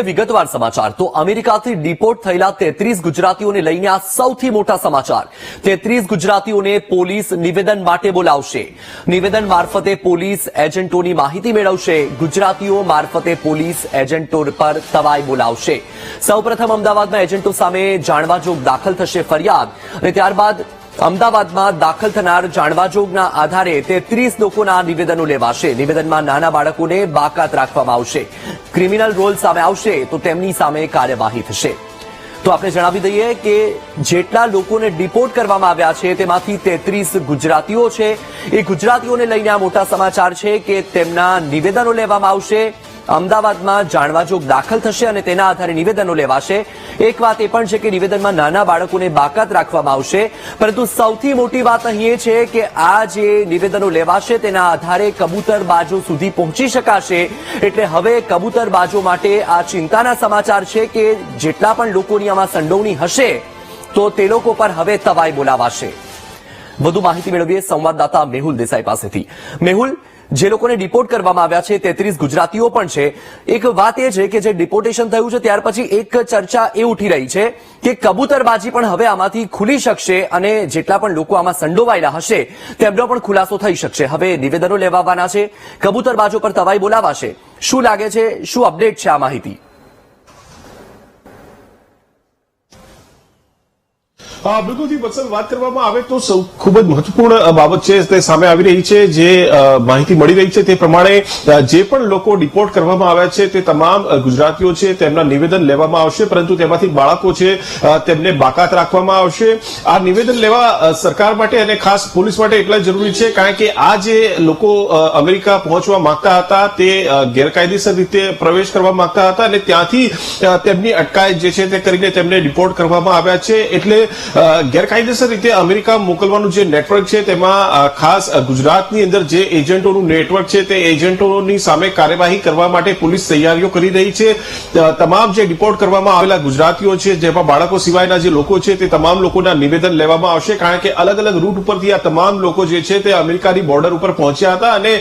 વિગતવાર સમાચાર તો અમેરિકાથી ડિપોર્ટ થયેલા 33 ગુજરાતીઓને લઈને આ સૌથી મોટા સમાચાર 33 ગુજરાતીઓને પોલીસ નિવેદન માટે બોલાવશે નિવેદન મારફતે પોલીસ એજન્ટોની માહિતી મેળવશે ગુજરાતીઓ મારફતે પોલીસ એજન્ટો પર તવાઈ બોલાવશે સૌપ્રથમ અમદાવાદમાં એજન્ટો સામે જાણવાજોગ દાખલ થશે ફરિયાદ અને ત્યારબાદ અમદાવાદમાં દાખલ થનાર જાણવાજોગના આધારે 33 લોકોના નિવેદનો લેવાશે નિવેદનમાં નાના બાળકોને બાકાત રાખવામાં આવશે ક્રિમિનલ રોલ સામે આવશે તો તેમની સામે કાર્યવાહી થશે તો આપણે જણાવી દઈએ કે જેટલા લોકોને ડિપોર્ટ કરવામાં આવ્યા છે તેમાંથી 33 ગુજરાતીઓ છે એ ગુજરાતીઓને લઈને આ મોટા સમાચાર છે કે તેમના નિવેદનો લેવામાં આવશે અમદાવાદમાં જાણવાજોગ દાખલ થશે અને તેના આધારે નિવેદનો લેવાશે એક વાત એ પણ છે કે નિવેદનમાં નાના બાળકોને બાકાત રાખવામાં આવશે પરંતુ સૌથી મોટી વાત અહીં એ છે કે આ જે નિવેદનો લેવાશે તેના આધારે કબૂતરબાજો સુધી પહોંચી શકાશે એટલે હવે કબૂતરબાજો માટે આ ચિંતાના સમાચાર છે કે જેટલા પણ લોકોની આમાં સંડોવણી હશે તો તે લોકો પર હવે તવાઈ બોલાવાશે વધુ માહિતી મેળવીએ સંવાદદાતા મેહુલ દેસાઈ પાસેથી મેહુલ જે લોકોને ડિપોર્ટ કરવામાં આવ્યા છે 33 ગુજરાતીઓ પણ છે એક વાત એ છે કે જે ડિપોર્ટેશન થયું છે ત્યાર પછી એક ચર્ચા એ ઉઠી રહી છે કે કબૂતરબાજી પણ હવે આમાંથી ખુલી શકશે અને જેટલા પણ લોકો આમાં સંડોવાયેલા હશે તેમનો પણ ખુલાસો થઈ શકશે હવે નિવેદનો લેવાવાના છે કબૂતરબાજો પર તવાઈ બોલાવાશે શું લાગે છે શું અપડેટ છે આ માહિતી બિલકુલ વત્સલ વાત કરવામાં આવે તો ખૂબ જ મહત્વપૂર્ણ બાબત છે તે સામે આવી રહી છે જે માહિતી મળી રહી છે તે પ્રમાણે જે પણ લોકો ડિપોર્ટ કરવામાં આવ્યા છે તે તમામ ગુજરાતીઓ છે તેમના નિવેદન લેવામાં આવશે પરંતુ તેમાંથી બાળકો છે તેમને બાકાત રાખવામાં આવશે આ નિવેદન લેવા સરકાર માટે અને ખાસ પોલીસ માટે એટલા જરૂરી છે કારણ કે આ જે લોકો અમેરિકા પહોંચવા માંગતા હતા તે ગેરકાયદેસર રીતે પ્રવેશ કરવા માંગતા હતા અને ત્યાંથી તેમની અટકાયત જે છે તે કરીને તેમને ડિપોર્ટ કરવામાં આવ્યા છે એટલે ગેરકાયદેસર રીતે અમેરિકા મોકલવાનું જે નેટવર્ક છે તેમાં ખાસ ગુજરાતની અંદર જે એજન્ટોનું નેટવર્ક છે તે એજન્ટોની સામે કાર્યવાહી કરવા માટે પોલીસ તૈયારીઓ કરી રહી છે તમામ જે ડિપોર્ટ કરવામાં આવેલા ગુજરાતીઓ છે જેમાં બાળકો સિવાયના જે લોકો છે તે તમામ લોકોના નિવેદન લેવામાં આવશે કારણ કે અલગ અલગ રૂટ ઉપરથી આ તમામ લોકો જે છે તે અમેરિકાની બોર્ડર ઉપર પહોંચ્યા હતા અને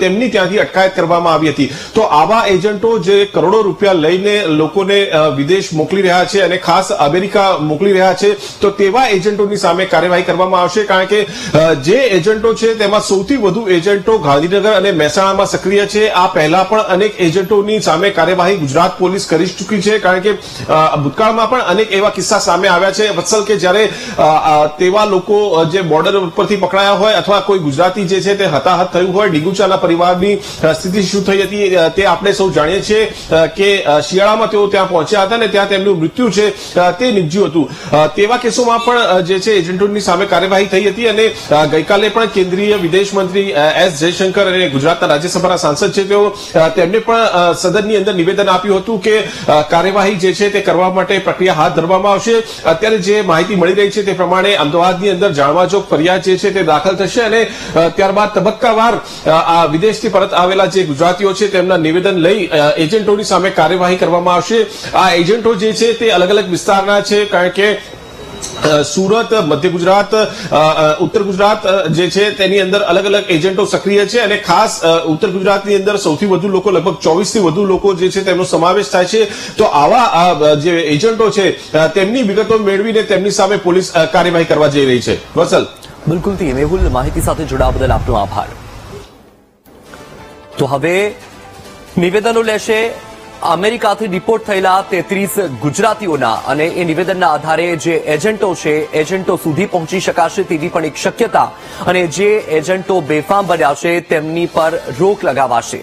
તેમની ત્યાંથી અટકાયત કરવામાં આવી હતી તો આવા એજન્ટો જે કરોડો રૂપિયા લઈને લોકોને વિદેશ મોકલી રહ્યા છે અને ખાસ અમેરિકા મોકલી રહ્યા છે તો તેવા એજન્ટોની સામે કાર્યવાહી કરવામાં આવશે કારણ કે જે એજન્ટો છે તેમાં સૌથી વધુ એજન્ટો ગાંધીનગર અને મહેસાણામાં સક્રિય છે આ પહેલા પણ અનેક એજન્ટોની સામે કાર્યવાહી ગુજરાત પોલીસ કરી ચૂકી છે કારણ કે ભૂતકાળમાં પણ અનેક એવા કિસ્સા સામે આવ્યા છે વત્સલ કે જ્યારે તેવા લોકો જે બોર્ડર ઉપરથી પકડાયા હોય અથવા કોઈ ગુજરાતી જે છે તે હતાહત થયું હોય ડીગુચાના પરિવારની સ્થિતિ શું થઈ હતી તે આપણે સૌ જાણીએ છીએ કે શિયાળામાં તેઓ ત્યાં પહોંચ્યા હતા અને ત્યાં તેમનું મૃત્યુ છે તે નીપજ્યું હતું તેવા કેસોમાં પણ જે છે એજન્ટોની સામે કાર્યવાહી થઈ હતી અને ગઈકાલે પણ કેન્દ્રીય વિદેશ મંત્રી એસ જયશંકર અને ગુજરાતના રાજ્યસભાના સાંસદ છે તેઓ તેમને પણ સદનની અંદર નિવેદન આપ્યું હતું કે કાર્યવાહી જે છે તે કરવા માટે પ્રક્રિયા હાથ ધરવામાં આવશે અત્યારે જે માહિતી મળી રહી છે તે પ્રમાણે અમદાવાદની અંદર જાણવાજોગ ફરિયાદ જે છે તે દાખલ થશે અને ત્યારબાદ તબક્કાવાર આ વિદેશથી પરત આવેલા જે ગુજરાતીઓ છે તેમના નિવેદન લઈ એજન્ટોની સામે કાર્યવાહી કરવામાં આવશે આ એજન્ટો જે છે તે અલગ અલગ વિસ્તારના છે કારણ કે સુરત મધ્ય ગુજરાત ઉત્તર ગુજરાત જે છે તેની અંદર અલગ અલગ એજન્ટો સક્રિય છે અને ખાસ ઉત્તર ગુજરાતની અંદર સૌથી વધુ લોકો લગભગ 24 થી વધુ લોકો જે છે તેમનો સમાવેશ થાય છે તો આવા જે એજન્ટો છે તેમની વિગતો મેળવીને તેમની સામે પોલીસ કાર્યવાહી કરવા જઈ રહી છે વત્સલ બિલકુલથી મેહુલ માહિતી સાથે જોડાવા બદલ આપનો આભાર તો હવે નિવેદનો લેશે અમેરિકાથી ડિપોર્ટ થયેલા 33 ગુજરાતીઓના અને એ નિવેદનના આધારે જે એજન્ટો છે એજન્ટો સુધી પહોંચી શકાશે તેવી પણ એક શક્યતા અને જે એજન્ટો બેફામ બન્યા છે તેમની પર રોક લગાવાશે